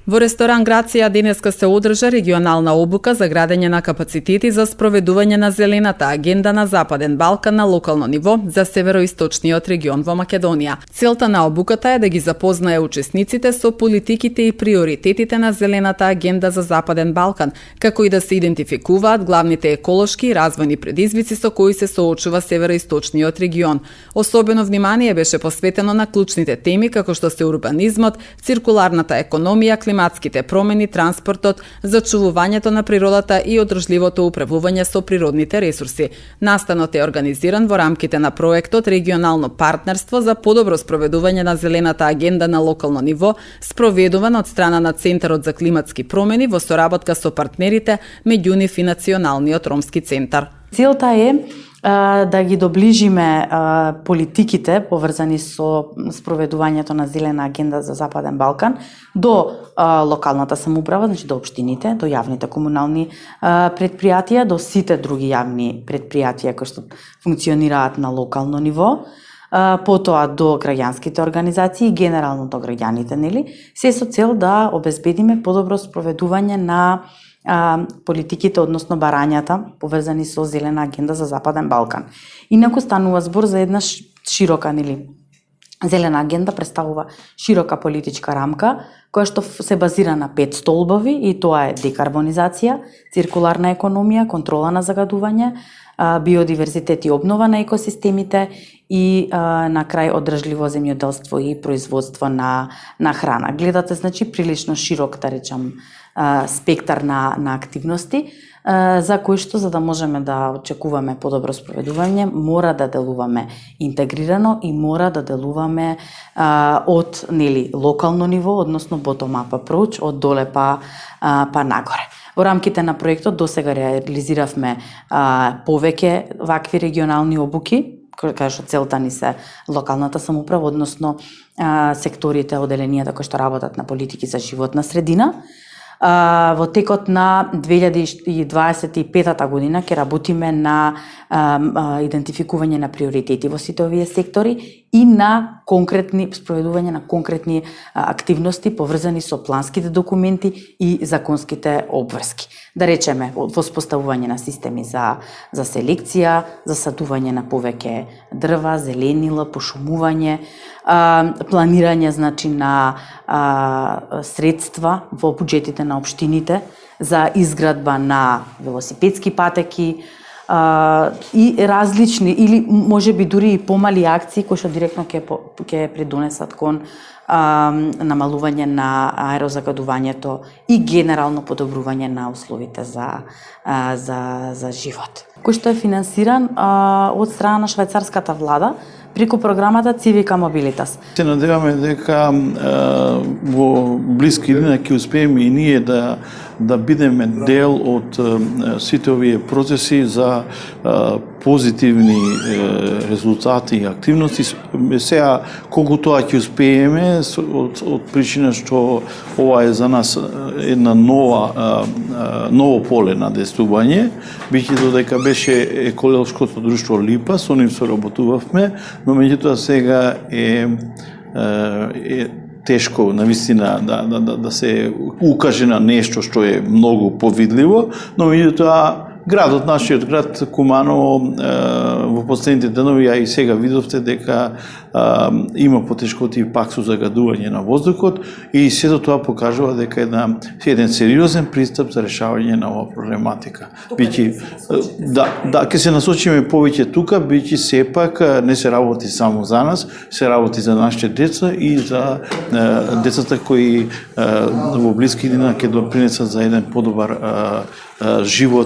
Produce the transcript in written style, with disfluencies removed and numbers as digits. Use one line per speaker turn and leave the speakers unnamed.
Во ресторан Грација денеска се одржа регионална обука за градење на капацитети за спроведување на зелената агенда на Западен Балкан на локално ниво за североисточниот регион во Македонија. Целта на обуката е да ги запознае учесниците со политиките и приоритетите на зелената агенда за Западен Балкан, како и да се идентификуваат главните еколошки и развојни предизвици со кои се соочува североисточниот регион. Особено внимание беше посветено на клучните теми како што се урбанизмот, циркуларната економија, климатските промени, транспортот, зачувувањето на природата и одржливото управување со природните ресурси. Настанот е организиран во рамките на проектот Регионално партнерство за подобро спроведување на зелената агенда на локално ниво, спроведуван од страна на Центарот за климатски промени во соработка со партнерите, меѓу нив и Националниот ромски центар.
Целта е да ги доближиме политиките поврзани со спроведувањето на зелена агенда за Западен Балкан до локалната самоуправа, значи до општините, до јавните комунални предпријатија, до сите други јавни предпријатија кои што функционираат на локално ниво, потоа до граѓанските организации и генерално до граѓаните, нели? Се со цел да обезбедиме подобро спроведување на политиките, односно барањата, поврзани со зелена агенда за Западен Балкан. Инаку станува збор за една широка, нели, зелена агенда представува широка политичка рамка, која што се базира на 5 столбови, и тоа е декарбонизација, циркуларна економија, контрола на загадување, биодиверзитет и обнова на екосистемите и на крај одржливо земјоделство и производство на храна. Гледате, значи, прилично широк, да речам, спектар на активности, за кои што, за да можеме да очекуваме подобро спроведување, мора да делуваме интегрирано и мора да делуваме од, нели, локално ниво, односно bottom-up approach, од доле па нагоре. Во рамките на проектот досега реализиравме повеќе вакви регионални обуки, кај што целта ни се локалната самоуправа, односно секторите, оделенијата кои што работат на политики за животна средина. Во текот на 2025 година ќе работиме на идентификување на приоритети во сите овие сектори и на конкретни спроведување на конкретни активности поврзани со планските документи и законските обврски. Да речеме, воспоставување на системи за селекција, за садување на повеќе дрва, зеленила, пошумување, планирање, значи, на средства во буџетите на општините за изградба на велосипедски патеки и различни, или можеби дури и помали акции кои што директно ќе придонесат кон намалување на аерозагадувањето и генерално подобрување на условите за живот. Кој што е финансиран од страна на швајцарската влада преку програмата Civica Mobilitas.
Се надеваме дека во блиски иднина ќе успееме и ние да бидеме дел од сите овие процеси за позитивни резултати и активности. Сега, колку тоа ќе успееме, од причина што ова е за нас една ново поле на действување, биќе додека беше еколошкото друштво Липа, со нив соработувавме, но меѓутоа сега е тешко навистина да се укаже на нешто што е многу повидливо, но меѓутоа градот, нашиот град Куманово, во последните денови, а и сега видовте дека има потешкоти пак со загадување на воздухот, и сето тоа покажува дека еден сериозен пристап за решавање на оваа проблематика. Ќе се насочиме повеќе тука, бијќи сепак не се работи само за нас, се работи за нашите деца и за децата кои во блиски иднина ќе допринесат за еден подобар живот